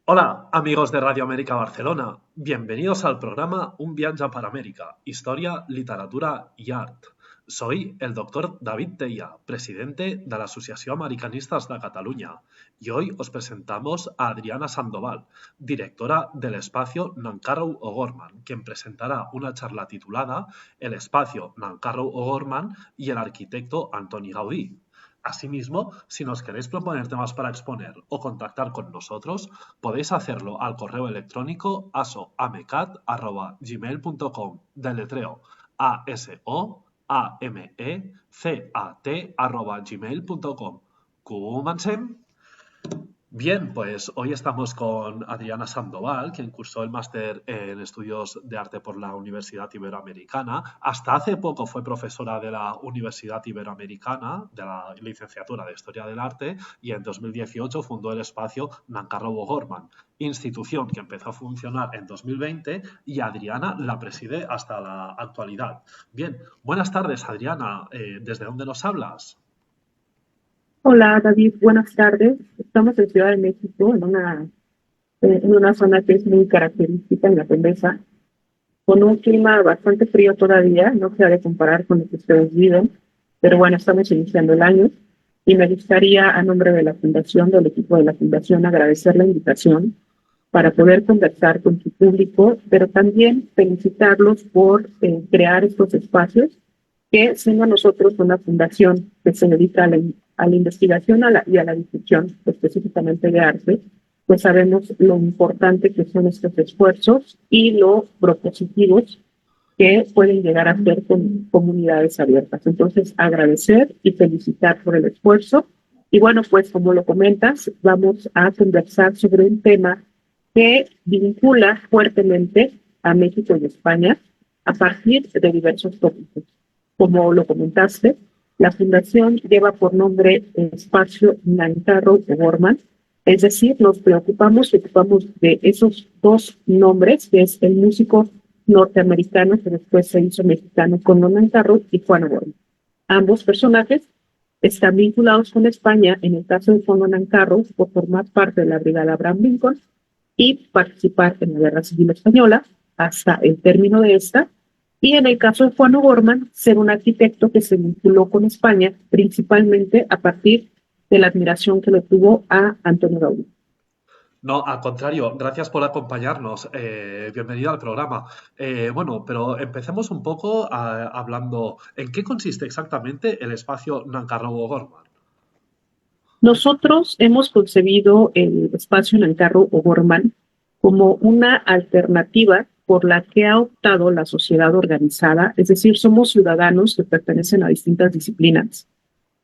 Hola, amigos de Radio América Barcelona. Bienvenidos al programa Un viaje para América, Historia, Literatura y Art. Soy el doctor David Teia, presidente de la Asociación Americanistas de Cataluña, y hoy os presentamos a Adriana Sandoval, directora del espacio Nancarrow O'Gorman, quien presentará una charla titulada El espacio Nancarrow O'Gorman y el arquitecto Antoni Gaudí. Asimismo, si nos queréis proponer temas para exponer o contactar con nosotros, podéis hacerlo al correo electrónico asoamecat@gmail.com, deletreo asoamecat@gmail.com. Comencem? Bien, pues hoy estamos con Adriana Sandoval, quien cursó el máster en Estudios de Arte por la Universidad Iberoamericana. Hasta hace poco fue profesora de la Universidad Iberoamericana, de la licenciatura de Historia del Arte, y en 2018 fundó el espacio Nancarrow O'Gorman, institución que empezó a funcionar en 2020 y Adriana la preside hasta la actualidad. Bien, buenas tardes, Adriana. ¿Desde dónde nos hablas? Hola David, buenas tardes. Estamos en Ciudad de México, en una zona que es muy característica en la Condesa, con un clima bastante frío todavía, no se ha de comparar con lo que ustedes viven, pero bueno, estamos iniciando el año y me gustaría, a nombre de la Fundación, del equipo de la Fundación, agradecer la invitación para poder conversar con su público, pero también felicitarlos por crear estos espacios que, siendo nosotros una fundación que se dedica a la investigación y a la difusión específicamente de arte, pues sabemos lo importante que son estos esfuerzos y lo propositivos que pueden llegar a ser con comunidades abiertas. Entonces, agradecer y felicitar por el esfuerzo. Y bueno, pues como lo comentas, vamos a conversar sobre un tema que vincula fuertemente a México y España a partir de diversos tópicos. Como lo comentaste, la fundación lleva por nombre Espacio Nancarrow O'Gorman, es decir, nos ocupamos de esos dos nombres, que es el músico norteamericano que después se hizo mexicano con Nancarrow y Juan O'Gorman. Ambos personajes están vinculados con España, en el caso de Juan Nancarrow, por formar parte de la Brigada Abraham Lincoln y participar en la Guerra Civil Española hasta el término de esta, y en el caso de Juan O'Gorman, ser un arquitecto que se vinculó con España principalmente a partir de la admiración que le tuvo a Antonio Gaudí. No, al contrario, gracias por acompañarnos. Bienvenida al programa. Bueno, pero empecemos un poco hablando en qué consiste exactamente el espacio Nancarrow O'Gorman. Nosotros hemos concebido el espacio Nancarrow O'Gorman como una alternativa por la que ha optado la sociedad organizada, es decir, somos ciudadanos que pertenecen a distintas disciplinas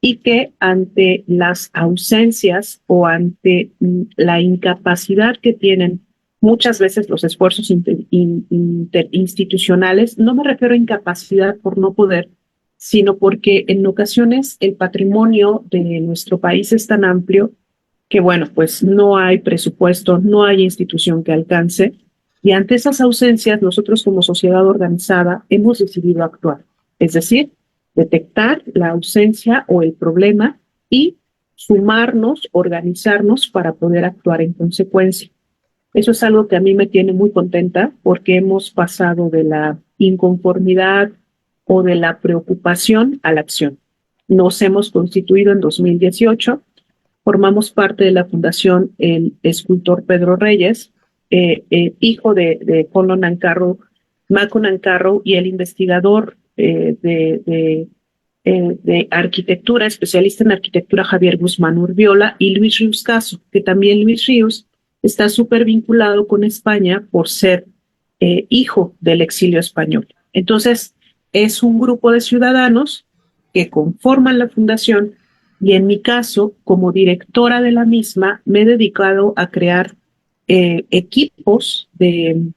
y que ante las ausencias o ante la incapacidad que tienen muchas veces los esfuerzos interinstitucionales, no me refiero a incapacidad por no poder, sino porque en ocasiones el patrimonio de nuestro país es tan amplio que, bueno, pues no hay presupuesto, no hay institución que alcance, y ante esas ausencias nosotros como sociedad organizada hemos decidido actuar, es decir, detectar la ausencia o el problema y sumarnos, organizarnos para poder actuar en consecuencia. Eso es algo que a mí me tiene muy contenta porque hemos pasado de la inconformidad o de la preocupación a la acción. Nos hemos constituido en 2018, formamos parte de la fundación el escultor Pedro Reyes, hijo de Polo Nancarrow, Maco Nancarrow, y el investigador de arquitectura, especialista en arquitectura Javier Guzmán Urbiola, y Luis Ríos Caso, que también Luis Ríos está súper vinculado con España por ser hijo del exilio español. Entonces, es un grupo de ciudadanos que conforman la fundación y en mi caso, como directora de la misma, me he dedicado a crear equipos de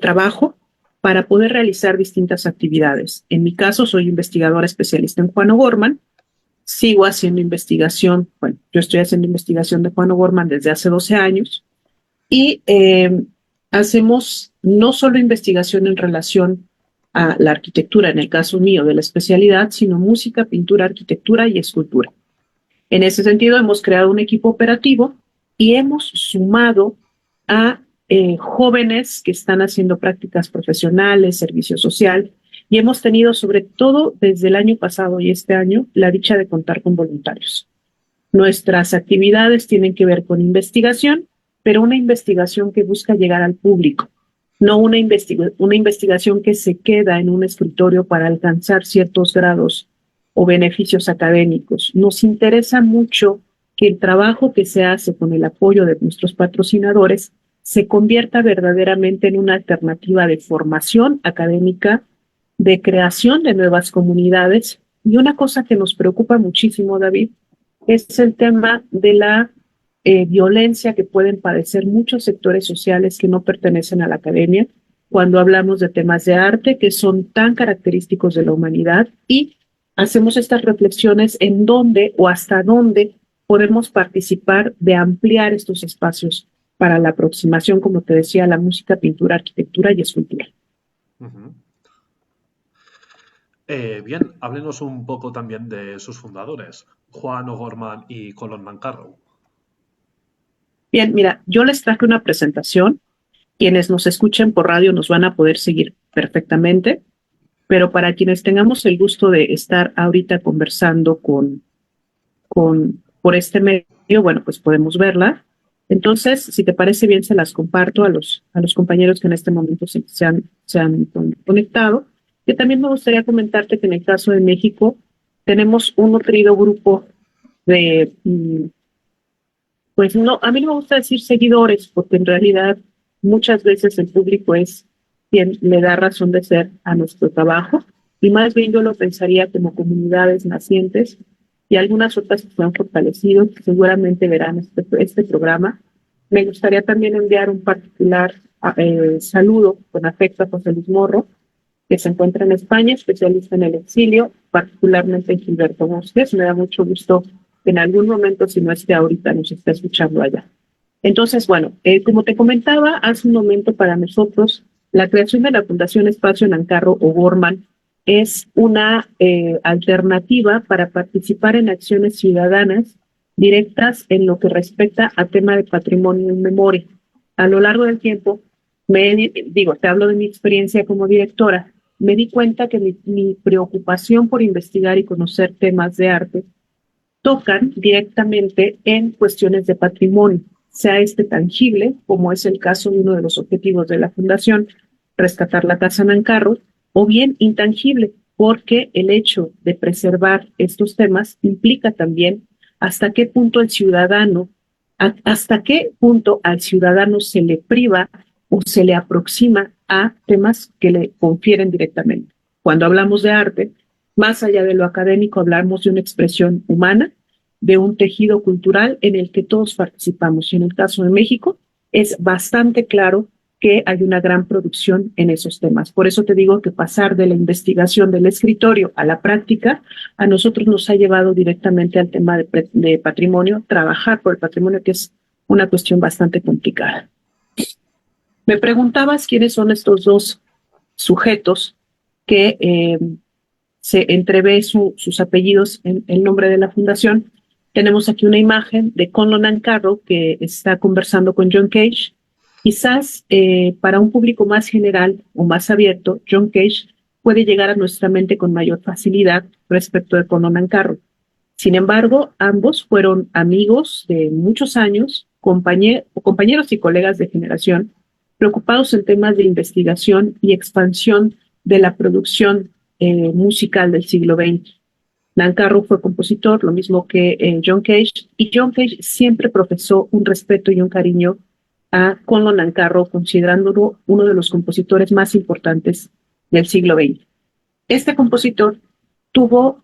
trabajo para poder realizar distintas actividades. En mi caso, soy investigadora especialista en Juan O'Gorman, sigo haciendo investigación, bueno, yo estoy haciendo investigación de Juan O'Gorman desde hace 12 años y hacemos no solo investigación en relación a la arquitectura, en el caso mío de la especialidad, sino música, pintura, arquitectura y escultura. En ese sentido, hemos creado un equipo operativo y hemos sumado a jóvenes que están haciendo prácticas profesionales, servicio social, y hemos tenido, sobre todo desde el año pasado y este año, la dicha de contar con voluntarios. Nuestras actividades tienen que ver con investigación, pero una investigación que busca llegar al público, no una investigación que se queda en un escritorio para alcanzar ciertos grados o beneficios académicos. Nos interesa mucho que el trabajo que se hace con el apoyo de nuestros patrocinadores se convierta verdaderamente en una alternativa de formación académica, de creación de nuevas comunidades. Y una cosa que nos preocupa muchísimo, David, es el tema de la violencia que pueden padecer muchos sectores sociales que no pertenecen a la academia cuando hablamos de temas de arte que son tan característicos de la humanidad, y hacemos estas reflexiones en dónde o hasta dónde podemos participar de ampliar estos espacios para la aproximación, como te decía, a la música, pintura, arquitectura y escultura. Ujú. Bien, háblenos un poco también de sus fundadores, Juan O'Gorman y Colin McCarroll. Bien, mira, yo les traje una presentación. Quienes nos escuchen por radio nos van a poder seguir perfectamente, pero para quienes tengamos el gusto de estar ahorita conversando por este medio, bueno, pues podemos verla. Entonces, si te parece bien, se las comparto a los compañeros que en este momento se han conectado. Que también me gustaría comentarte que en el caso de México tenemos un nutrido grupo de, pues no, a mí no me gusta decir seguidores, porque en realidad muchas veces el público es quien le da razón de ser a nuestro trabajo, y más bien yo lo pensaría como comunidades nacientes y algunas otras que se han fortalecido, que seguramente verán este programa. Me gustaría también enviar un particular saludo con afecto a José Luis Morro, que se encuentra en España, especialista en el exilio, particularmente en Gilberto Bosques. Me da mucho gusto que en algún momento, si no es que ahorita, nos esté escuchando allá. Entonces, bueno, como te comentaba hace un momento, para nosotros la creación de la Fundación Espacio Nancarrow O'Gorman es una alternativa para participar en acciones ciudadanas directas en lo que respecta a tema de patrimonio y memoria. A lo largo del tiempo, te hablo de mi experiencia como directora, me di cuenta que mi preocupación por investigar y conocer temas de arte tocan directamente en cuestiones de patrimonio, sea este tangible, como es el caso de uno de los objetivos de la Fundación, rescatar la Casa Nancarrow, o bien intangible, porque el hecho de preservar estos temas implica también hasta qué punto al ciudadano se le priva o se le aproxima a temas que le confieren directamente. Cuando hablamos de arte, más allá de lo académico, hablamos de una expresión humana, de un tejido cultural en el que todos participamos. Y en el caso de México, es bastante claro que hay una gran producción en esos temas. Por eso te digo que pasar de la investigación del escritorio a la práctica, a nosotros nos ha llevado directamente al tema de patrimonio, trabajar por el patrimonio, que es una cuestión bastante complicada. Me preguntabas quiénes son estos dos sujetos que se entrevé sus apellidos en el nombre de la fundación. Tenemos aquí una imagen de Colin Nancarrow, que está conversando con John Cage. Quizás para un público más general o más abierto, John Cage puede llegar a nuestra mente con mayor facilidad respecto de Colin Nancarrow. Sin embargo, ambos fueron amigos de muchos años, compañeros y colegas de generación, preocupados en temas de investigación y expansión de la producción musical del siglo XX. Nancarrow fue compositor, lo mismo que John Cage, y John Cage siempre profesó un respeto y un cariño a Colin Nancarrow, considerándolo uno de los compositores más importantes del siglo XX. Este compositor tuvo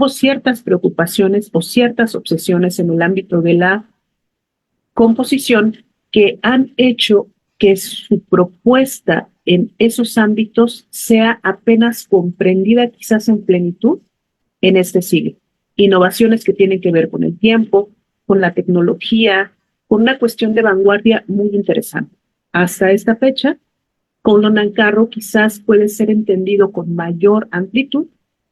ciertas preocupaciones o ciertas obsesiones en el ámbito de la composición que han hecho que su propuesta en esos ámbitos sea apenas comprendida, quizás en plenitud, en este siglo. Innovaciones que tienen que ver con el tiempo, con la tecnología, con una cuestión de vanguardia muy interesante. Hasta esta fecha, Colin Nancarrow quizás puede ser entendido con mayor amplitud,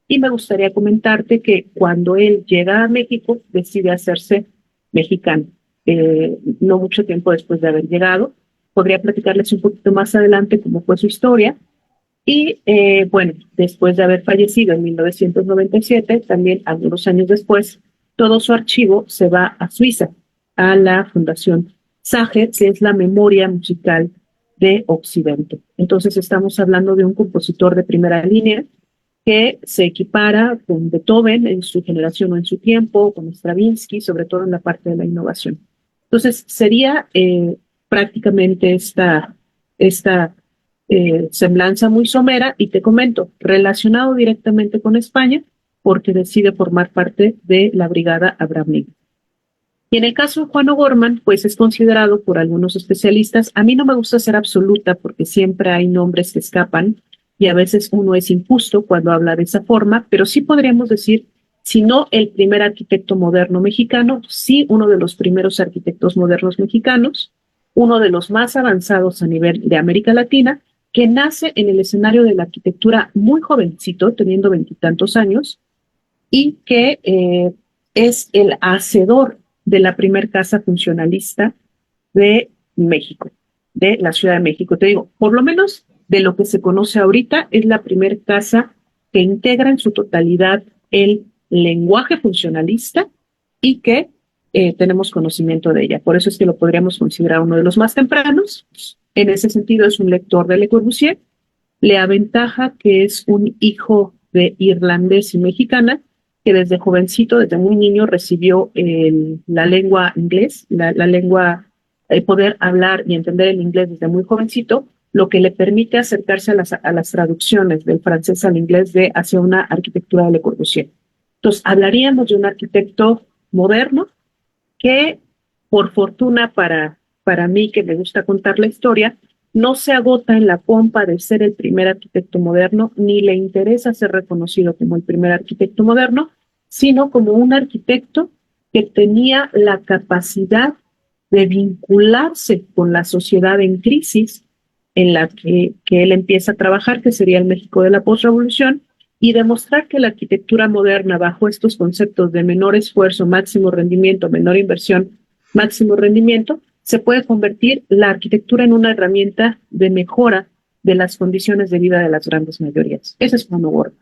y me gustaría comentarte que cuando él llega a México decide hacerse mexicano. no mucho tiempo después de haber llegado. Podría platicarles un poquito más adelante cómo fue su historia. Y bueno, después de haber fallecido en 1997, también algunos años después, todo su archivo se va a Suiza, a la Fundación Sager, que es la memoria musical de Occidente. Entonces estamos hablando de un compositor de primera línea que se equipara con Beethoven en su generación o en su tiempo, con Stravinsky, sobre todo en la parte de la innovación. Entonces sería prácticamente esta semblanza muy somera, y te comento, relacionado directamente con España, porque decide formar parte de la Brigada Abraham Lincoln. Y en el caso de Juan O'Gorman, pues es considerado por algunos especialistas, a mí no me gusta ser absoluta porque siempre hay nombres que escapan y a veces uno es injusto cuando habla de esa forma, pero sí podríamos decir, si no el primer arquitecto moderno mexicano, sí uno de los primeros arquitectos modernos mexicanos, uno de los más avanzados a nivel de América Latina, que nace en el escenario de la arquitectura muy jovencito, teniendo veintitantos años, y que es el hacedor de la primer casa funcionalista de México, de la Ciudad de México. Te digo, por lo menos de lo que se conoce ahorita, es la primer casa que integra en su totalidad el lenguaje funcionalista y que tenemos conocimiento de ella. Por eso es que lo podríamos considerar uno de los más tempranos. En ese sentido, es un lector de Le Corbusier. Le aventaja que es un hijo de irlandés y mexicana, que desde jovencito, desde muy niño, recibió la lengua inglés, la lengua, poder hablar y entender el inglés desde muy jovencito, lo que le permite acercarse a las traducciones del francés al inglés hacia una arquitectura de Le Corbusier. Entonces, hablaríamos de un arquitecto moderno que, por fortuna para mí, que me gusta contar la historia, no se agota en la pompa de ser el primer arquitecto moderno, ni le interesa ser reconocido como el primer arquitecto moderno, sino como un arquitecto que tenía la capacidad de vincularse con la sociedad en crisis en la que él empieza a trabajar, que sería el México de la postrevolución, y demostrar que la arquitectura moderna, bajo estos conceptos de menor esfuerzo, máximo rendimiento, menor inversión, máximo rendimiento, se puede convertir la arquitectura en una herramienta de mejora de las condiciones de vida de las grandes mayorías. Ese es Juan O'Gorman.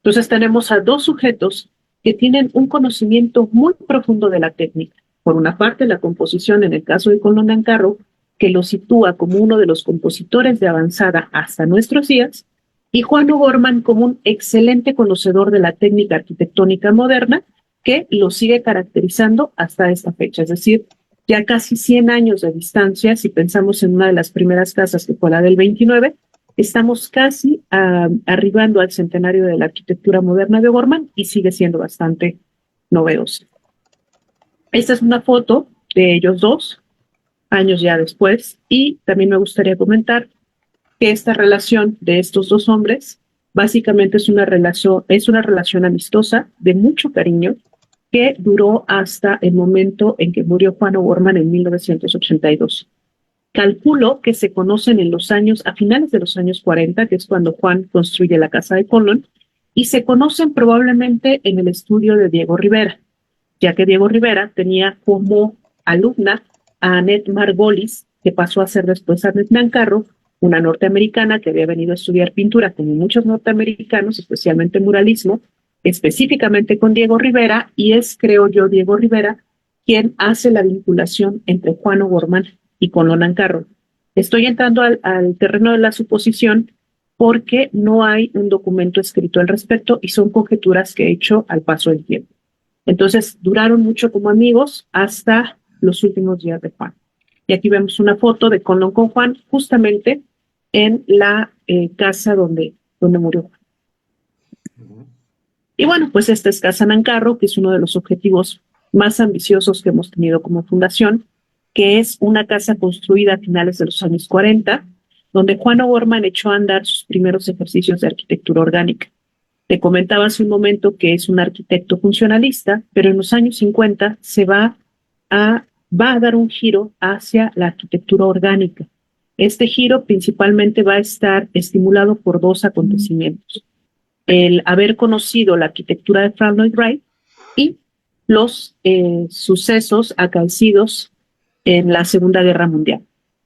Entonces tenemos a dos sujetos que tienen un conocimiento muy profundo de la técnica. Por una parte, la composición, en el caso de Colón Ancarro, que lo sitúa como uno de los compositores de avanzada hasta nuestros días, y Juan O'Gorman como un excelente conocedor de la técnica arquitectónica moderna, que lo sigue caracterizando hasta esta fecha. Es decir, ya casi 100 años de distancia, si pensamos en una de las primeras casas que fue la del 29, estamos casi arribando al centenario de la arquitectura moderna de O'Gorman y sigue siendo bastante novedosa. Esta es una foto de ellos dos, años ya después, y también me gustaría comentar que esta relación de estos dos hombres básicamente es una relación amistosa de mucho cariño que duró hasta el momento en que murió Juan O'Gorman en 1982. Calculo que se conocen a finales de los años 40, que es cuando Juan construye la casa de Colón, y se conocen probablemente en el estudio de Diego Rivera, ya que Diego Rivera tenía como alumna a Annette Margolis, que pasó a ser después Annette Nancarro, una norteamericana que había venido a estudiar pintura, como muchos norteamericanos, especialmente muralismo, específicamente con Diego Rivera, y es, creo yo, Diego Rivera quien hace la vinculación entre Juan O'Gorman y Colón Ancarro. Estoy entrando al terreno de la suposición porque no hay un documento escrito al respecto y son conjeturas que he hecho al paso del tiempo. Entonces, duraron mucho como amigos hasta los últimos días de Juan. Y aquí vemos una foto de Colón con Juan, justamente en la casa donde murió Juan. Y bueno, pues esta es Casa Nancarro, que es uno de los objetivos más ambiciosos que hemos tenido como fundación, que es una casa construida a finales de los años 40, donde Juan O'Gorman echó a andar sus primeros ejercicios de arquitectura orgánica. Te comentaba hace un momento que es un arquitecto funcionalista, pero en los años 50 va a dar un giro hacia la arquitectura orgánica. Este giro principalmente va a estar estimulado por dos acontecimientos: el haber conocido la arquitectura de Frank Lloyd Wright y los sucesos acaecidos en la Segunda Guerra Mundial.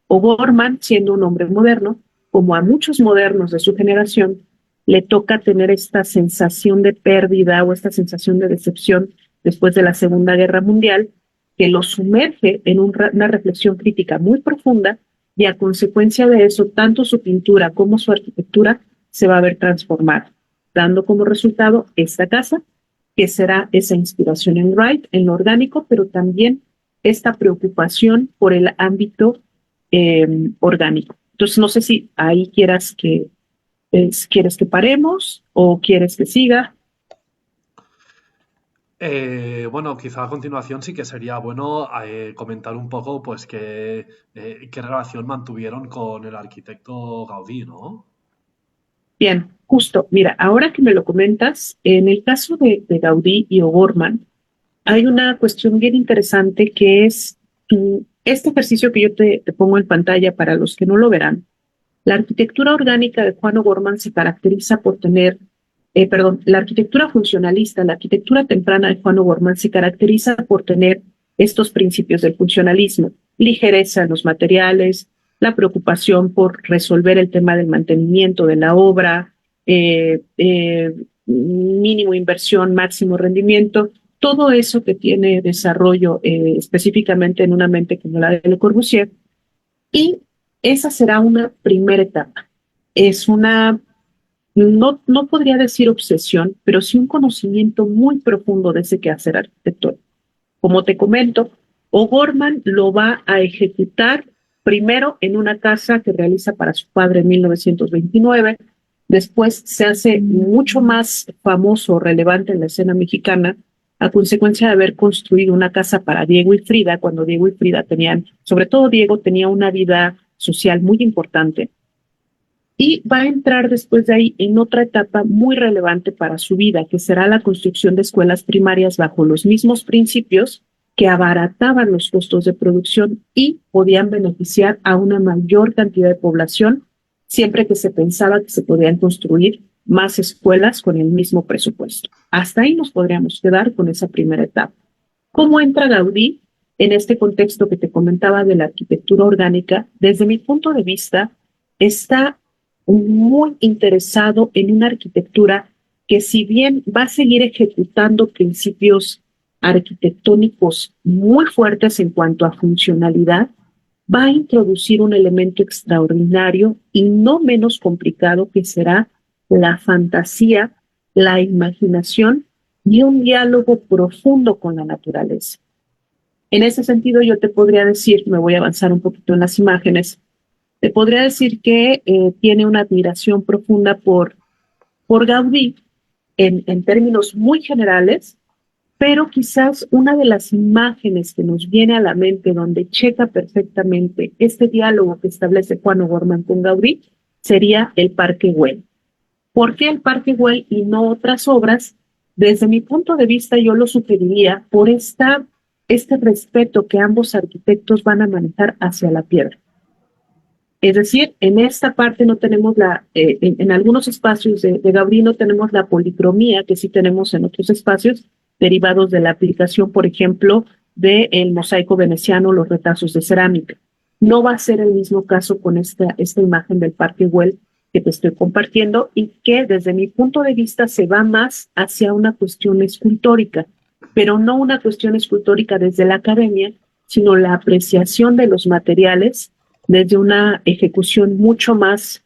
O'Gorman, siendo un hombre moderno, como a muchos modernos de su generación, le toca tener esta sensación de pérdida o esta sensación de decepción después de la Segunda Guerra Mundial, que lo sumerge en una reflexión crítica muy profunda y a consecuencia de eso, tanto su pintura como su arquitectura se va a ver transformada, dando como resultado esta casa, que será esa inspiración en Wright, en lo orgánico, pero también esta preocupación por el ámbito orgánico. Entonces, no sé si ahí quieres que paremos o quieres que siga. Bueno, quizá a continuación sí que sería bueno comentar un poco pues qué relación mantuvieron con el arquitecto Gaudí, ¿no? Bien, justo, mira, ahora que me lo comentas, en el caso de Gaudí y O'Gorman, hay una cuestión bien interesante que es este ejercicio que yo te pongo en pantalla para los que no lo verán. La arquitectura orgánica de Juan O'Gorman se caracteriza por tener, la arquitectura funcionalista, la arquitectura temprana de Juan O'Gorman se caracteriza por tener estos principios del funcionalismo, ligereza en los materiales, la preocupación por resolver el tema del mantenimiento de la obra, mínimo inversión, máximo rendimiento, todo eso que tiene desarrollo específicamente en una mente como la de Le Corbusier, y esa será una primera etapa. Es una, no podría decir obsesión, pero sí un conocimiento muy profundo de ese quehacer arquitectónico. Como te comento, O'Gorman lo va a ejecutar primero en una casa que realiza para su padre en 1929. Después se hace mucho más famoso, relevante en la escena mexicana, a consecuencia de haber construido una casa para Diego y Frida, cuando Diego y Frida tenían, sobre todo Diego, tenía una vida social muy importante. Y va a entrar después de ahí en otra etapa muy relevante para su vida, que será la construcción de escuelas primarias bajo los mismos principios que abarataban los costos de producción y podían beneficiar a una mayor cantidad de población, siempre que se pensaba que se podían construir más escuelas con el mismo presupuesto. Hasta ahí nos podríamos quedar con esa primera etapa. ¿Cómo entra Gaudí en este contexto que te comentaba de la arquitectura orgánica? Desde mi punto de vista, está muy interesado en una arquitectura que, si bien va a seguir ejecutando principios arquitectónicos muy fuertes en cuanto a funcionalidad, va a introducir un elemento extraordinario y no menos complicado, que será la fantasía, la imaginación y un diálogo profundo con la naturaleza. En ese sentido, yo te podría decir, me voy a avanzar un poquito en las imágenes, te podría decir que tiene una admiración profunda por Gaudí en términos muy generales, pero quizás una de las imágenes que nos viene a la mente donde checa perfectamente este diálogo que establece Juan O'Gorman con Gaudí sería el Parque Güell. ¿Por qué el Parque Güell y no otras obras? Desde mi punto de vista, yo lo sugeriría por este respeto que ambos arquitectos van a manejar hacia la piedra. Es decir, en esta parte no tenemos en algunos espacios de Gaudí no tenemos la policromía que sí tenemos en otros espacios derivados de la aplicación, por ejemplo, del mosaico veneciano, los retazos de cerámica. No va a ser el mismo caso con esta imagen del Parque Güell que te estoy compartiendo y que desde mi punto de vista se va más hacia una cuestión escultórica, pero no una cuestión escultórica desde la academia, sino la apreciación de los materiales desde una ejecución mucho más,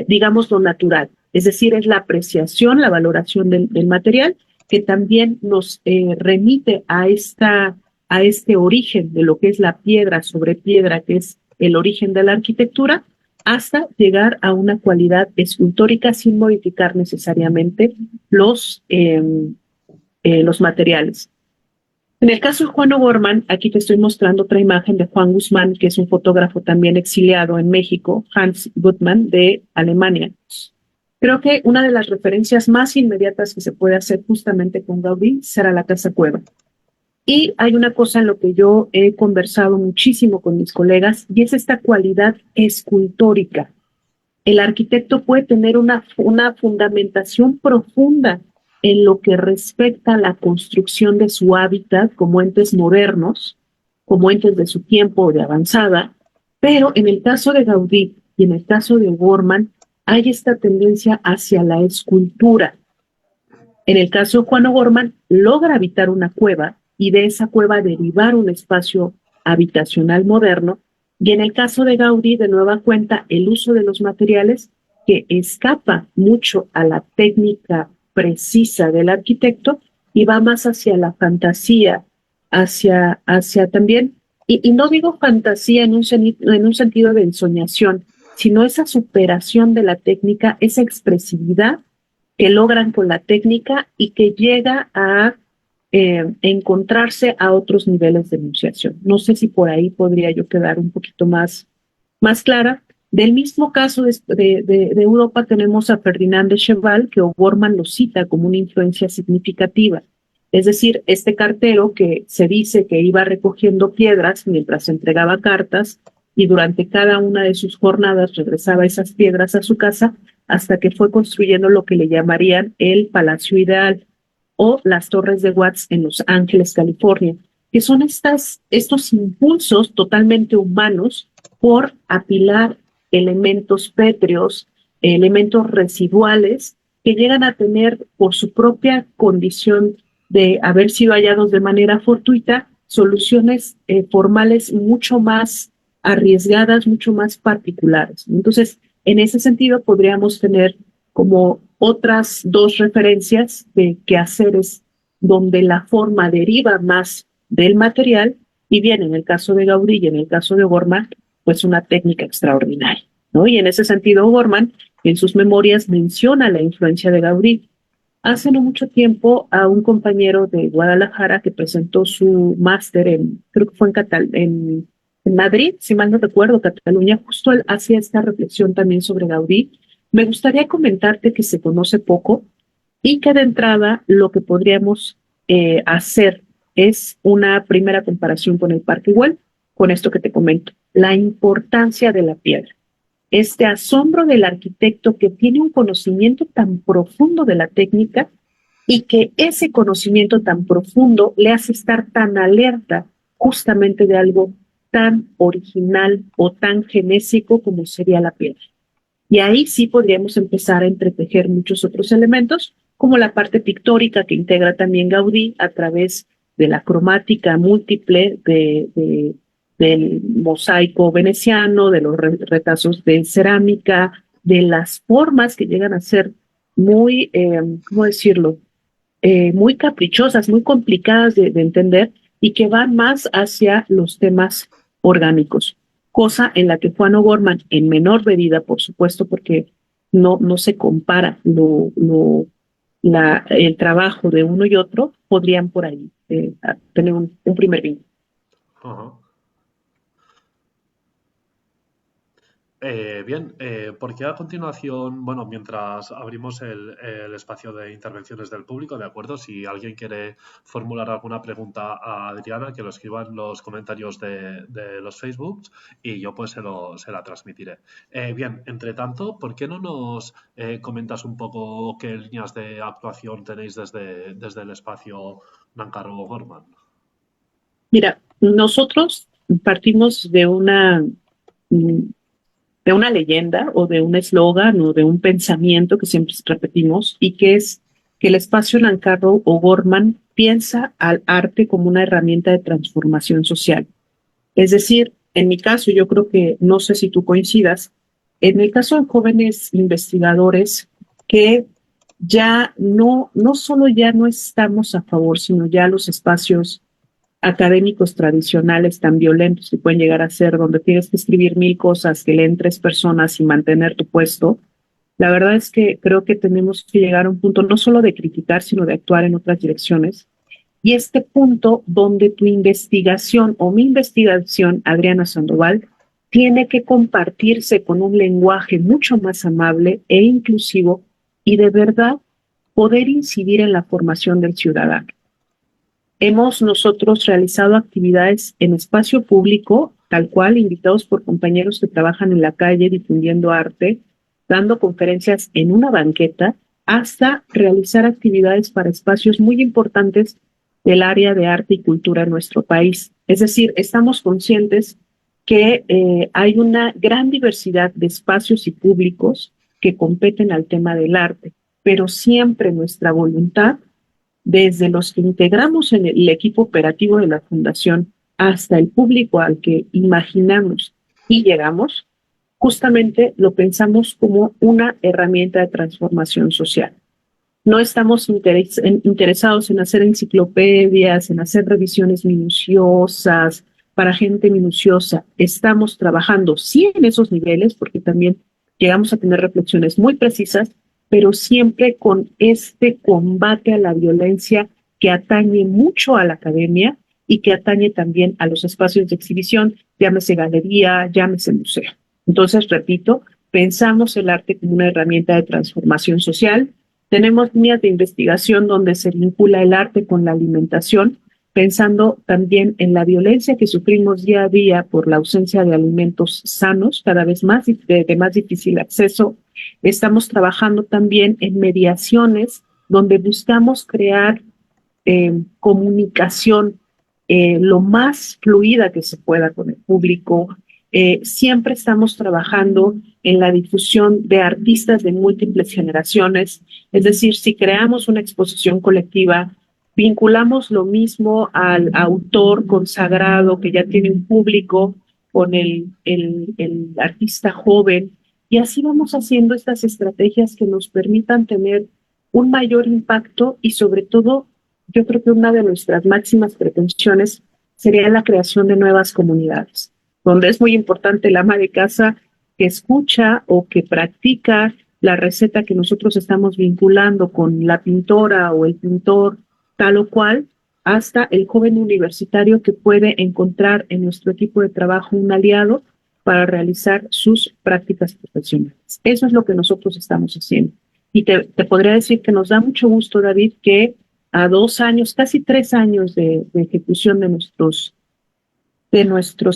digamos, lo natural. Es decir, es la apreciación, la valoración del material que también nos remite a este origen de lo que es la piedra sobre piedra, que es el origen de la arquitectura, hasta llegar a una cualidad escultórica sin modificar necesariamente los materiales. En el caso de Juan O'Gorman, aquí te estoy mostrando otra imagen de Juan Guzmán, que es un fotógrafo también exiliado en México, Hans Gutmann, de Alemania. Creo que una de las referencias más inmediatas que se puede hacer justamente con Gaudí será la Casa Cueva. Y hay una cosa en lo que yo he conversado muchísimo con mis colegas, y es esta cualidad escultórica. El arquitecto puede tener una fundamentación profunda en lo que respecta a la construcción de su hábitat como entes modernos, como entes de su tiempo o de avanzada, pero en el caso de Gaudí y en el caso de O'Gorman hay esta tendencia hacia la escultura. En el caso de Juan O'Gorman, logra habitar una cueva y de esa cueva derivar un espacio habitacional moderno. Y en el caso de Gaudí, de nueva cuenta, el uso de los materiales que escapa mucho a la técnica precisa del arquitecto y va más hacia la fantasía, hacia también, y no digo fantasía en un sentido de ensoñación, sino esa superación de la técnica, esa expresividad que logran con la técnica y que llega a encontrarse a otros niveles de enunciación. No sé si por ahí podría yo quedar un poquito más clara. Del mismo caso de Europa tenemos a Ferdinand de Cheval, que O'Gorman lo cita como una influencia significativa. Es decir, este cartero que se dice que iba recogiendo piedras mientras entregaba cartas y durante cada una de sus jornadas regresaba esas piedras a su casa hasta que fue construyendo lo que le llamarían el Palacio Ideal o las Torres de Watts en Los Ángeles, California, que son estos impulsos totalmente humanos por apilar elementos pétreos, elementos residuales que llegan a tener por su propia condición de haber sido hallados de manera fortuita soluciones formales mucho más arriesgadas, mucho más particulares. Entonces, en ese sentido, podríamos tener como otras dos referencias de quehaceres donde la forma deriva más del material y bien, en el caso de Gaudí y en el caso de O'Gorman, pues una técnica extraordinaria, ¿no? Y en ese sentido, O'Gorman en sus memorias menciona la influencia de Gaudí. Hace no mucho tiempo a un compañero de Guadalajara que presentó su máster creo que fue en Madrid, si mal no recuerdo, Cataluña, justo él hacía esta reflexión también sobre Gaudí. Me gustaría comentarte que se conoce poco y que de entrada lo que podríamos hacer es una primera comparación con el Parque Güell, con esto que te comento, la importancia de la piedra, este asombro del arquitecto que tiene un conocimiento tan profundo de la técnica y que ese conocimiento tan profundo le hace estar tan alerta justamente de algo tan original o tan genésico como sería la piedra. Y ahí sí podríamos empezar a entretejer muchos otros elementos, como la parte pictórica que integra también Gaudí a través de la cromática múltiple del mosaico veneciano, de los retazos de cerámica, de las formas que llegan a ser muy, ¿cómo decirlo? Muy caprichosas, muy complicadas de entender y que van más hacia los temas orgánicos, cosa en la que Juan O'Gorman, en menor medida, por supuesto, porque no se compara el trabajo de uno y otro, podrían por ahí tener un primer vínculo. Ajá. Bien, porque a continuación, bueno, mientras abrimos el espacio de intervenciones del público, de acuerdo, si alguien quiere formular alguna pregunta a Adriana, que lo escriba en los comentarios de los Facebooks y yo pues se la transmitiré. Bien, entre tanto, ¿por qué no nos comentas un poco qué líneas de actuación tenéis desde el espacio Nancarrow Gorman? Mira, nosotros partimos de una leyenda o de un eslogan o de un pensamiento que siempre repetimos y que es que el espacio Nancarrow o Gorman piensa al arte como una herramienta de transformación social. Es decir, en mi caso, yo creo que, no sé si tú coincidas, en el caso de jóvenes investigadores que ya no solo ya no estamos a favor, sino ya los espacios académicos tradicionales tan violentos que pueden llegar a ser, donde tienes que escribir 1000 cosas que leen 3 personas y mantener tu puesto, la verdad es que creo que tenemos que llegar a un punto no solo de criticar, sino de actuar en otras direcciones. Y este punto donde tu investigación o mi investigación, Adriana Sandoval, tiene que compartirse con un lenguaje mucho más amable e inclusivo y de verdad poder incidir en la formación del ciudadano. Hemos nosotros realizado actividades en espacio público, tal cual, invitados por compañeros que trabajan en la calle difundiendo arte, dando conferencias en una banqueta, hasta realizar actividades para espacios muy importantes del área de arte y cultura en nuestro país. Es decir, estamos conscientes que hay una gran diversidad de espacios y públicos que competen al tema del arte, pero siempre nuestra voluntad, desde los que integramos en el equipo operativo de la Fundación hasta el público al que imaginamos y llegamos, justamente lo pensamos como una herramienta de transformación social. No estamos interesados en hacer enciclopedias, en hacer revisiones minuciosas para gente minuciosa. Estamos trabajando, sí, en esos niveles, porque también llegamos a tener reflexiones muy precisas, pero siempre con este combate a la violencia que atañe mucho a la academia y que atañe también a los espacios de exhibición, llámese galería, llámese museo. Entonces, repito, pensamos el arte como una herramienta de transformación social. Tenemos líneas de investigación donde se vincula el arte con la alimentación, pensando también en la violencia que sufrimos día a día por la ausencia de alimentos sanos, cada vez más de más difícil acceso. Estamos trabajando también en mediaciones donde buscamos crear comunicación lo más fluida que se pueda con el público. Siempre estamos trabajando en la difusión de artistas de múltiples generaciones, es decir, si creamos una exposición colectiva, vinculamos lo mismo al autor consagrado que ya tiene un público con el artista joven, y así vamos haciendo estas estrategias que nos permitan tener un mayor impacto y sobre todo, yo creo que una de nuestras máximas pretensiones sería la creación de nuevas comunidades, donde es muy importante el ama de casa que escucha o que practica la receta que nosotros estamos vinculando con la pintora o el pintor, tal o cual, hasta el joven universitario que puede encontrar en nuestro equipo de trabajo un aliado para realizar sus prácticas profesionales. Eso es lo que nosotros estamos haciendo. Y te podría decir que nos da mucho gusto, David, que a 2 años, casi 3 años de ejecución de nuestros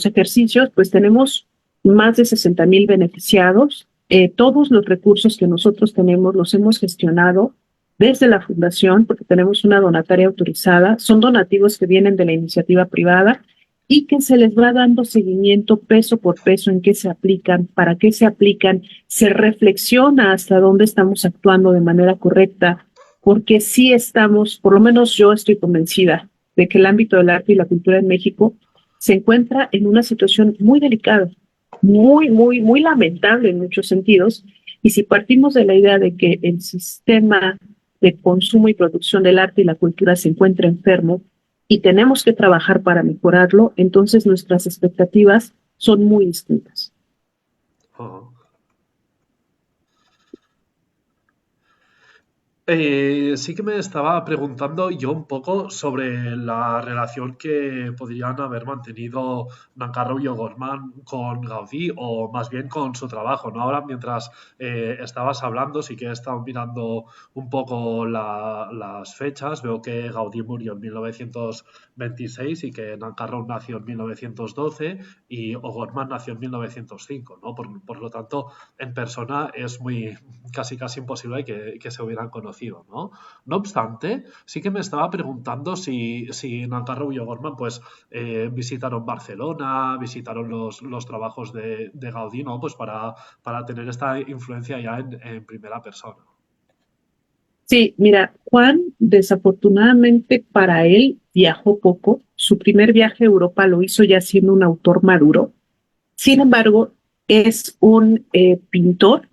ejercicios, pues tenemos más de 60,000 beneficiados. Todos los recursos que nosotros tenemos los hemos gestionado desde la fundación, porque tenemos una donataria autorizada. Son donativos que vienen de la iniciativa privada y que se les va dando seguimiento peso por peso en qué se aplican, para qué se aplican, se reflexiona hasta dónde estamos actuando de manera correcta, porque sí estamos, por lo menos yo estoy convencida de que el ámbito del arte y la cultura en México se encuentra en una situación muy delicada, muy lamentable en muchos sentidos. Y si partimos de la idea de que el sistema de consumo y producción del arte y la cultura se encuentra enfermo y tenemos que trabajar para mejorarlo, entonces nuestras expectativas son muy distintas. Oh. Sí que me estaba preguntando yo un poco sobre la relación que podrían haber mantenido Nancarrow y O'Gorman con Gaudí, o más bien con su trabajo, ¿no? Ahora, mientras estabas hablando, sí que he estado mirando un poco las fechas. Veo que Gaudí murió en 1926 y que Nancarrow nació en 1912 y O'Gorman nació en 1905, ¿no? Por lo tanto, en persona es casi imposible que se hubieran conocido, ¿no? No obstante, sí que me estaba preguntando si Nancarrow y O'Gorman pues visitaron Barcelona, visitaron los trabajos de Gaudí, ¿no? Pues para tener esta influencia ya en primera persona. Sí, mira, Juan desafortunadamente para él viajó poco. Su primer viaje a Europa lo hizo ya siendo un autor maduro. Sin embargo, es un pintor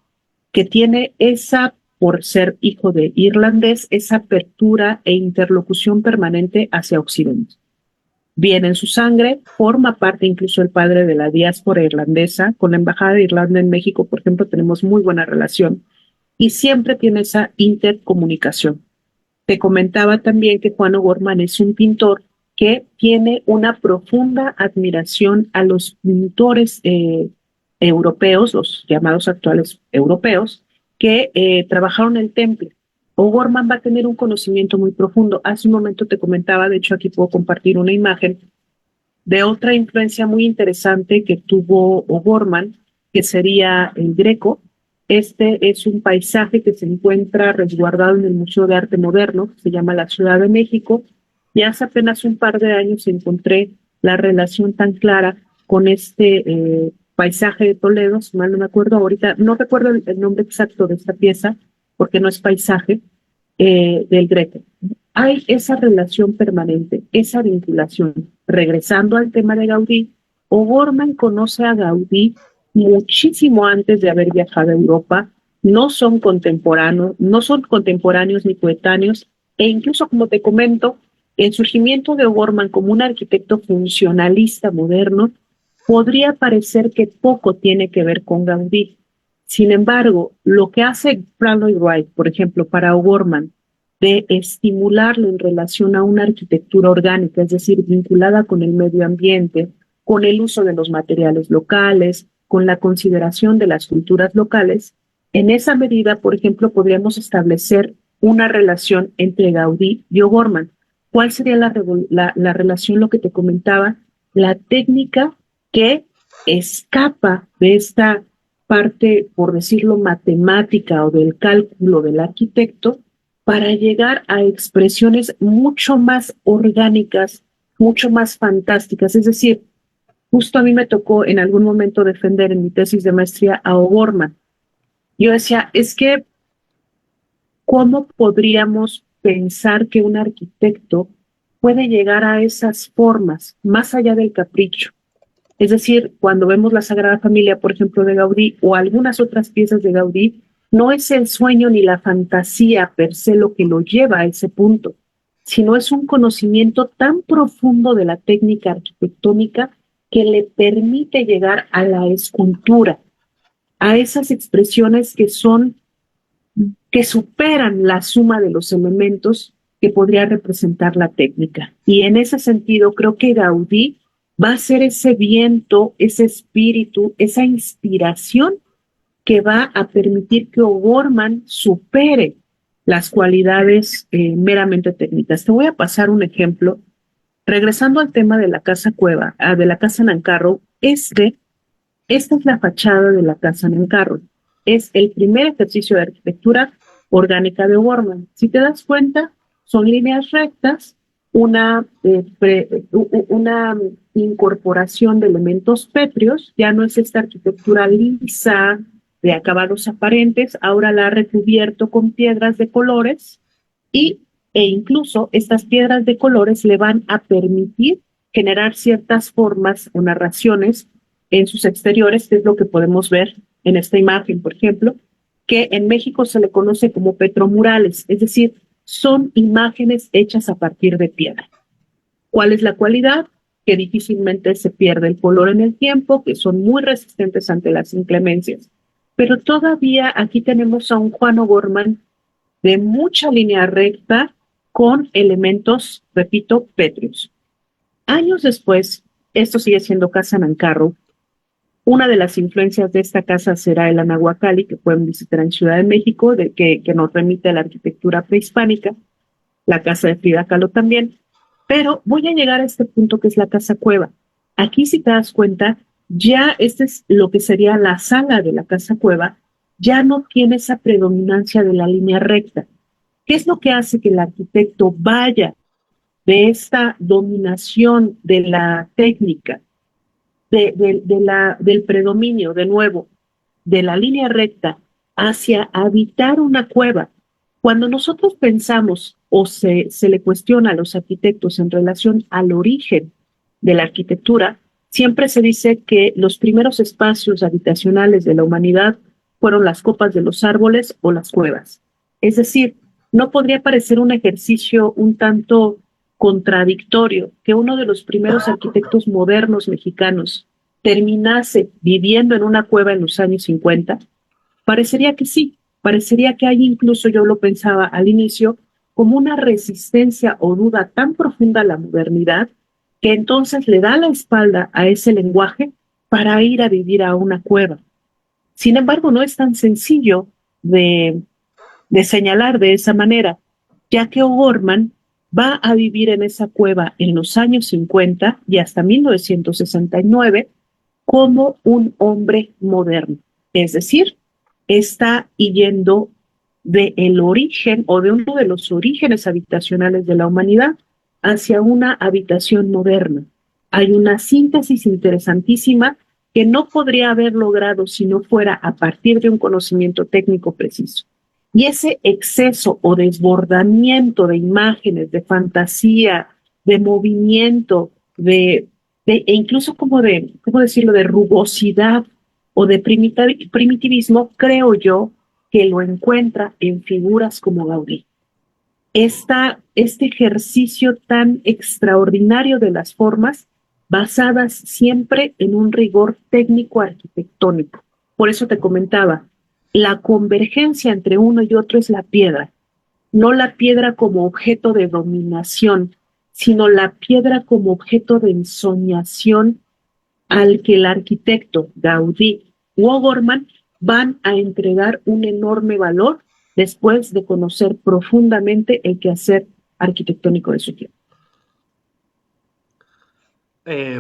que tiene esa, por ser hijo de irlandés, esa apertura e interlocución permanente hacia Occidente. Viene en su sangre, forma parte incluso el padre de la diáspora irlandesa. Con la Embajada de Irlanda en México, por ejemplo, tenemos muy buena relación y siempre tiene esa intercomunicación. Te comentaba también que Juan O'Gorman es un pintor que tiene una profunda admiración a los pintores europeos, los llamados actuales europeos, que trabajaron el temple. O'Gorman va a tener un conocimiento muy profundo. Hace un momento te comentaba, de hecho aquí puedo compartir una imagen de otra influencia muy interesante que tuvo O'Gorman, que sería el Greco. Este es un paisaje que se encuentra resguardado en el Museo de Arte Moderno, que se llama la Ciudad de México, Y hace apenas un par de años encontré la relación tan clara con este paisaje de Toledo, si mal no me acuerdo ahorita, no recuerdo el nombre exacto de esta pieza, porque no es paisaje, del Greco. Hay esa relación permanente, esa vinculación. Regresando al tema de Gaudí, O'Gorman conoce a Gaudí muchísimo antes de haber viajado a Europa, no son contemporáneos ni coetáneos, e incluso, como te comento, el surgimiento de O'Gorman como un arquitecto funcionalista moderno podría parecer que poco tiene que ver con Gaudí. Sin embargo, lo que hace Frank Lloyd Wright, por ejemplo, para O'Gorman, de estimularlo en relación a una arquitectura orgánica, es decir, vinculada con el medio ambiente, con el uso de los materiales locales, con la consideración de las culturas locales, en esa medida, por ejemplo, podríamos establecer una relación entre Gaudí y O'Gorman. ¿Cuál sería la relación? Lo que te comentaba, la técnica que escapa de esta parte, por decirlo, matemática o del cálculo del arquitecto, para llegar a expresiones mucho más orgánicas, mucho más fantásticas. Es decir, justo a mí me tocó en algún momento defender en mi tesis de maestría a O'Gorman. Yo decía, es que, ¿cómo podríamos pensar que un arquitecto puede llegar a esas formas más allá del capricho? Es decir, cuando vemos la Sagrada Familia, por ejemplo, de Gaudí o algunas otras piezas de Gaudí, no es el sueño ni la fantasía per se lo que lo lleva a ese punto, sino es un conocimiento tan profundo de la técnica arquitectónica que le permite llegar a la escultura, a esas expresiones que superan la suma de los elementos que podría representar la técnica. Y en ese sentido, creo que Gaudí va a ser ese viento, ese espíritu, esa inspiración que va a permitir que O'Gorman supere las cualidades meramente técnicas. Te voy a pasar un ejemplo. Regresando al tema de la casa cueva, de la casa Nancarrow, esta es la fachada de la casa Nancarrow. Es el primer ejercicio de arquitectura orgánica de O'Gorman. Si te das cuenta, son líneas rectas, una incorporación de elementos pétreos, ya no es esta arquitectura lisa de acabados aparentes, ahora la ha recubierto con piedras de colores e incluso estas piedras de colores le van a permitir generar ciertas formas o narraciones en sus exteriores, que es lo que podemos ver en esta imagen, por ejemplo, que en México se le conoce como petromurales, es decir, son imágenes hechas a partir de piedra. ¿Cuál es la cualidad? Que difícilmente se pierde el color en el tiempo, que son muy resistentes ante las inclemencias. Pero todavía aquí tenemos a un Juan O'Gorman de mucha línea recta con elementos, repito, pétreos. Años después, esto sigue siendo Casa Nancarrow. Una de las influencias de esta casa será el Anahuacalli, que pueden visitar en Ciudad de México, que nos remite a la arquitectura prehispánica, la casa de Frida Kahlo también. Pero voy a llegar a este punto que es la casa cueva. Aquí, si te das cuenta, ya este es lo que sería la sala de la casa cueva, ya no tiene esa predominancia de la línea recta. ¿Qué es lo que hace que el arquitecto vaya de esta dominación de la técnica, del predominio, de nuevo, de la línea recta hacia habitar una cueva? Cuando nosotros pensamos o se le cuestiona a los arquitectos en relación al origen de la arquitectura, siempre se dice que los primeros espacios habitacionales de la humanidad fueron las copas de los árboles o las cuevas. Es decir, no podría parecer un ejercicio un tanto contradictorio que uno de los primeros arquitectos modernos mexicanos terminase viviendo en una cueva en los años 50. Parecería que sí, parecería que hay incluso, yo lo pensaba al inicio, como una resistencia o duda tan profunda a la modernidad que entonces le da la espalda a ese lenguaje para ir a vivir a una cueva. Sin embargo, no es tan sencillo de señalar de esa manera, ya que O'Gorman va a vivir en esa cueva en los años 50 y hasta 1969 como un hombre moderno. Es decir, está yendo del origen o de uno de los orígenes habitacionales de la humanidad hacia una habitación moderna. Hay una síntesis interesantísima que no podría haber logrado si no fuera a partir de un conocimiento técnico preciso. Y ese exceso o desbordamiento de imágenes, de fantasía, de movimiento, e incluso como de, ¿cómo decirlo?, de rugosidad o de primitivismo, creo yo que lo encuentra en figuras como Gaudí. Este ejercicio tan extraordinario de las formas basadas siempre en un rigor técnico arquitectónico. Por eso te comentaba, la convergencia entre uno y otro es la piedra, no la piedra como objeto de dominación, sino la piedra como objeto de ensoñación al que el arquitecto Gaudí u O'Gorman van a entregar un enorme valor después de conocer profundamente el quehacer arquitectónico de su tiempo.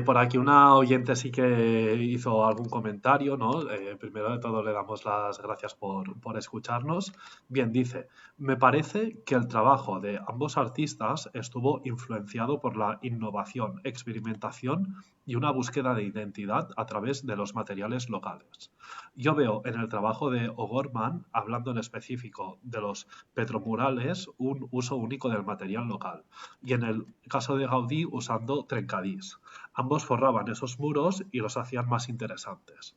Por aquí una oyente sí que hizo algún comentario, ¿no? Primero de todo le damos las gracias por escucharnos. Bien, dice, me parece que el trabajo de ambos artistas estuvo influenciado por la innovación, experimentación y una búsqueda de identidad a través de los materiales locales. Yo veo en el trabajo de O'Gorman, hablando en específico de los petromurales, un uso único del material local y en el caso de Gaudí usando trencadís. Ambos forraban esos muros y los hacían más interesantes.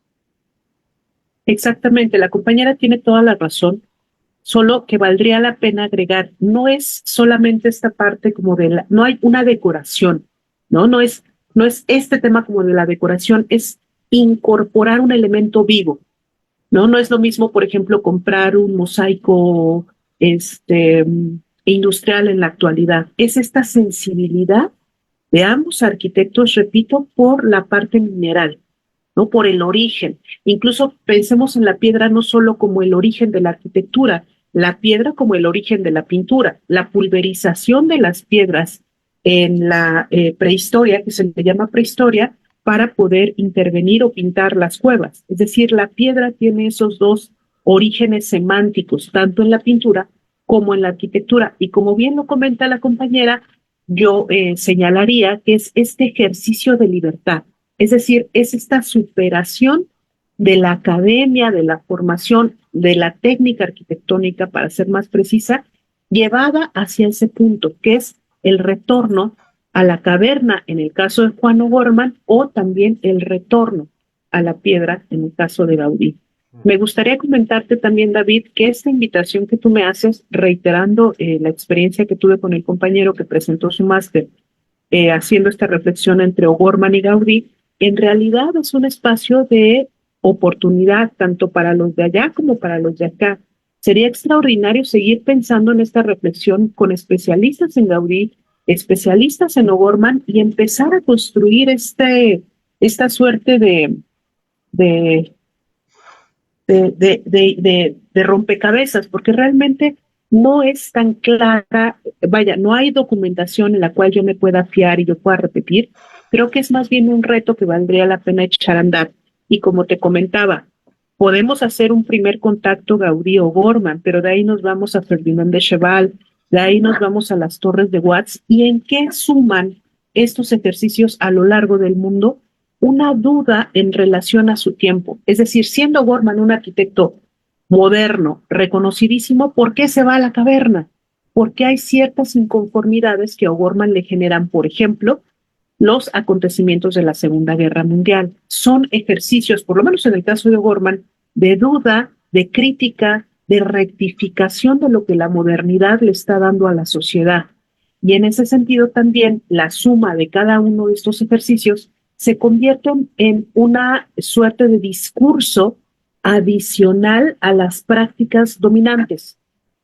Exactamente, la compañera tiene toda la razón, solo que valdría la pena agregar, no es solamente esta parte como no hay una decoración, ¿no? No es este tema como de la decoración, es incorporar un elemento vivo, ¿no? No es lo mismo, por ejemplo, comprar un mosaico industrial en la actualidad, es esta sensibilidad de ambos arquitectos, repito, por la parte mineral, ¿no? Por el origen. Incluso pensemos en la piedra no solo como el origen de la arquitectura, la piedra como el origen de la pintura, la pulverización de las piedras en la prehistoria, que se le llama prehistoria, para poder intervenir o pintar las cuevas. Es decir, la piedra tiene esos dos orígenes semánticos, tanto en la pintura como en la arquitectura. Y como bien lo comenta la compañera, yo señalaría que es este ejercicio de libertad, es decir, es esta superación de la academia, de la formación, de la técnica arquitectónica, para ser más precisa, llevada hacia ese punto, que es el retorno a la caverna en el caso de Juan O'Gorman o también el retorno a la piedra en el caso de Gaudí. Me gustaría comentarte también, David, que esta invitación que tú me haces, reiterando la experiencia que tuve con el compañero que presentó su máster, haciendo esta reflexión entre O'Gorman y Gaudí, en realidad es un espacio de oportunidad tanto para los de allá como para los de acá. Sería extraordinario seguir pensando en esta reflexión con especialistas en Gaudí, especialistas en O'Gorman y empezar a construir esta suerte de, de rompecabezas, porque realmente no es tan clara, vaya, no hay documentación en la cual yo me pueda fiar y yo pueda repetir. Creo que es más bien un reto que valdría la pena echar a andar. Y como te comentaba, podemos hacer un primer contacto Gaudí o O'Gorman, pero de ahí nos vamos a Ferdinand de Cheval, de ahí nos vamos a las Torres de Watts. ¿Y en qué suman estos ejercicios a lo largo del mundo? Una duda en relación a su tiempo. Es decir, siendo O'Gorman un arquitecto moderno, reconocidísimo, ¿por qué se va a la caverna? Porque hay ciertas inconformidades que a O'Gorman le generan, por ejemplo, los acontecimientos de la Segunda Guerra Mundial. Son ejercicios, por lo menos en el caso de O'Gorman, de duda, de crítica, de rectificación de lo que la modernidad le está dando a la sociedad. Y en ese sentido también la suma de cada uno de estos ejercicios se convierten en una suerte de discurso adicional a las prácticas dominantes.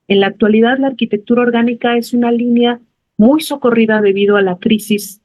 En la actualidad, la arquitectura orgánica es una línea muy socorrida debido a la crisis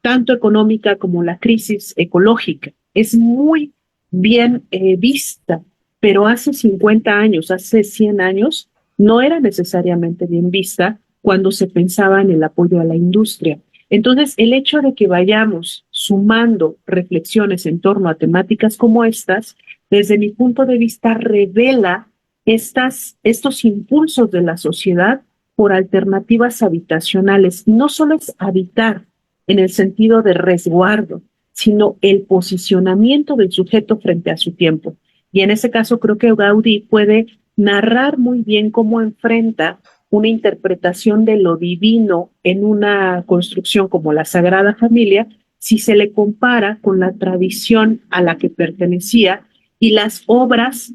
tanto económica como la crisis ecológica. Es muy bien vista, pero hace 50 años, hace 100 años, no era necesariamente bien vista cuando se pensaba en el apoyo a la industria. Entonces, el hecho de que vayamos sumando reflexiones en torno a temáticas como estas, desde mi punto de vista, revela estos impulsos de la sociedad por alternativas habitacionales. No solo es habitar en el sentido de resguardo, sino el posicionamiento del sujeto frente a su tiempo. Y en ese caso creo que Gaudí puede narrar muy bien cómo enfrenta una interpretación de lo divino en una construcción como la Sagrada Familia, si se le compara con la tradición a la que pertenecía y las obras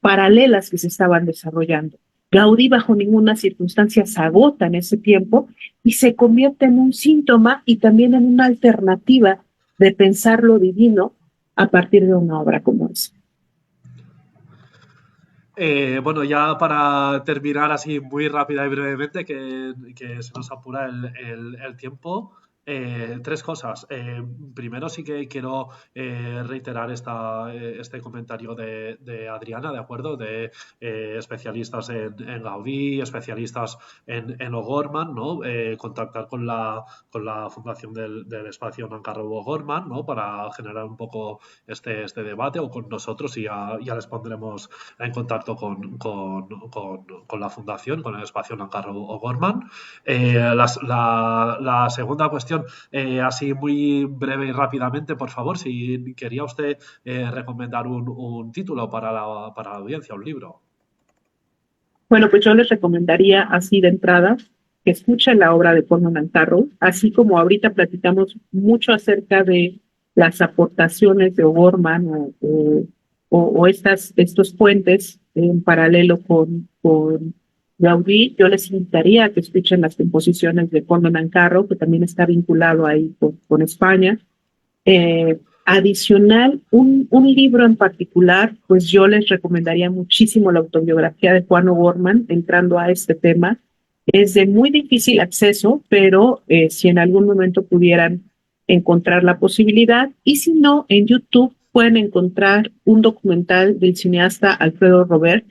paralelas que se estaban desarrollando. Gaudí bajo ninguna circunstancia se agota en ese tiempo y se convierte en un síntoma y también en una alternativa de pensar lo divino a partir de una obra como esa. Bueno, ya para terminar así muy rápida y brevemente, que se nos apura el tiempo, tres cosas. Primero sí que quiero reiterar este comentario de Adriana, ¿de acuerdo? De especialistas en Gaudí, especialistas en O'Gorman, ¿no? Contactar con la fundación del espacio Nancarrow O'Gorman, ¿no? Para generar un poco este debate o con nosotros y ya les pondremos en contacto con la fundación, con el espacio Nancarrow O'Gorman. La segunda cuestión, así muy breve y rápidamente, por favor, si quería usted recomendar un título para la audiencia, un libro. Bueno, pues yo les recomendaría así de entrada que escuchen la obra de Paul Nancarrow, así como ahorita platicamos mucho acerca de las aportaciones de O'Gorman o estos puentes en paralelo con Gaudí. Yo les invitaría a que escuchen las composiciones de Paul Nancarrow, que también está vinculado ahí con España. Adicional, un libro en particular, pues yo les recomendaría muchísimo la autobiografía de Juan O'Gorman, entrando a este tema. Es de muy difícil acceso, pero si en algún momento pudieran encontrar la posibilidad, y si no, en YouTube pueden encontrar un documental del cineasta Alfredo Robert,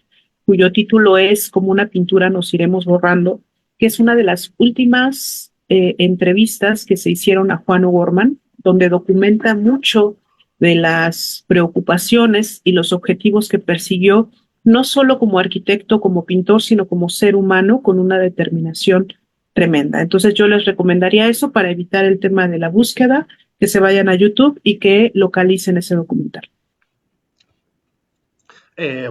cuyo título es Como una pintura nos iremos borrando, que es una de las últimas entrevistas que se hicieron a Juan O'Gorman, donde documenta mucho de las preocupaciones y los objetivos que persiguió, no solo como arquitecto, como pintor, sino como ser humano con una determinación tremenda. Entonces yo les recomendaría eso para evitar el tema de la búsqueda, que se vayan a YouTube y que localicen ese documental.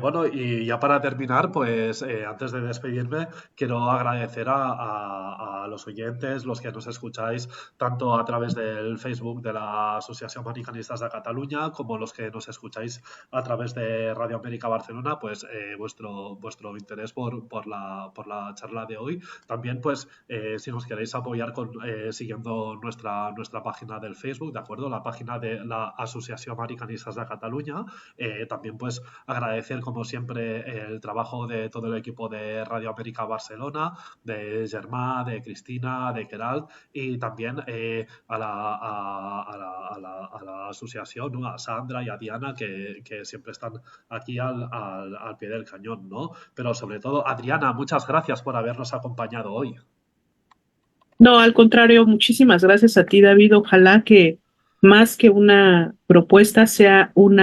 Bueno, y ya para terminar, pues antes de despedirme, quiero agradecer a los oyentes, los que nos escucháis, tanto a través del Facebook de la Asociación Americanistas de Cataluña, como los que nos escucháis a través de Radio América Barcelona, pues vuestro interés por la charla de hoy. También, pues, si nos queréis apoyar siguiendo nuestra página del Facebook, ¿de acuerdo? La página de la Asociación Americanistas de Cataluña. También, pues, agradecer como siempre el trabajo de todo el equipo de Radio América Barcelona, de Germán, de Cristina, de Queralt y también a la asociación, ¿no? A Sandra y a Diana que siempre están aquí al pie del cañón, ¿no? Pero sobre todo, Adriana, muchas gracias por habernos acompañado hoy. No, al contrario, muchísimas gracias a ti, David. Ojalá que más que una propuesta sea un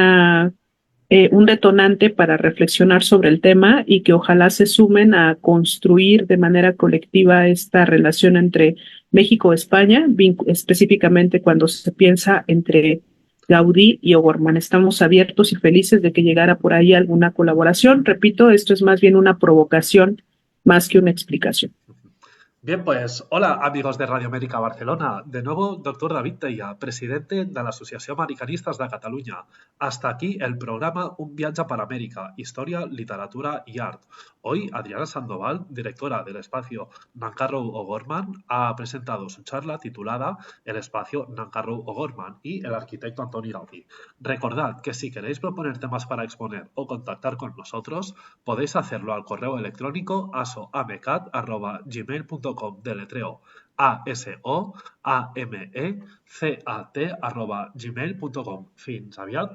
detonante para reflexionar sobre el tema y que ojalá se sumen a construir de manera colectiva esta relación entre México y España, específicamente cuando se piensa entre Gaudí y O'Gorman. Estamos abiertos y felices de que llegara por ahí alguna colaboración. Repito, esto es más bien una provocación más que una explicación. Bien, pues hola amigos de Radio América Barcelona. De nuevo, doctor David Teia, presidente de la Asociación Americanistas de Catalunya. Hasta aquí el programa Un viatge per Amèrica, Historia, Literatura y Art. Hoy, Adriana Sandoval, directora del espacio Nancarrow O'Gorman, ha presentado su charla titulada El espacio Nancarrow O'Gorman y el arquitecto Antoni Gaudí. Recordad que si queréis proponer temas para exponer o contactar con nosotros, podéis hacerlo al correo electrónico asoamecat@gmail.com, deletreo asoamecat@gmail.com. Fins aviat.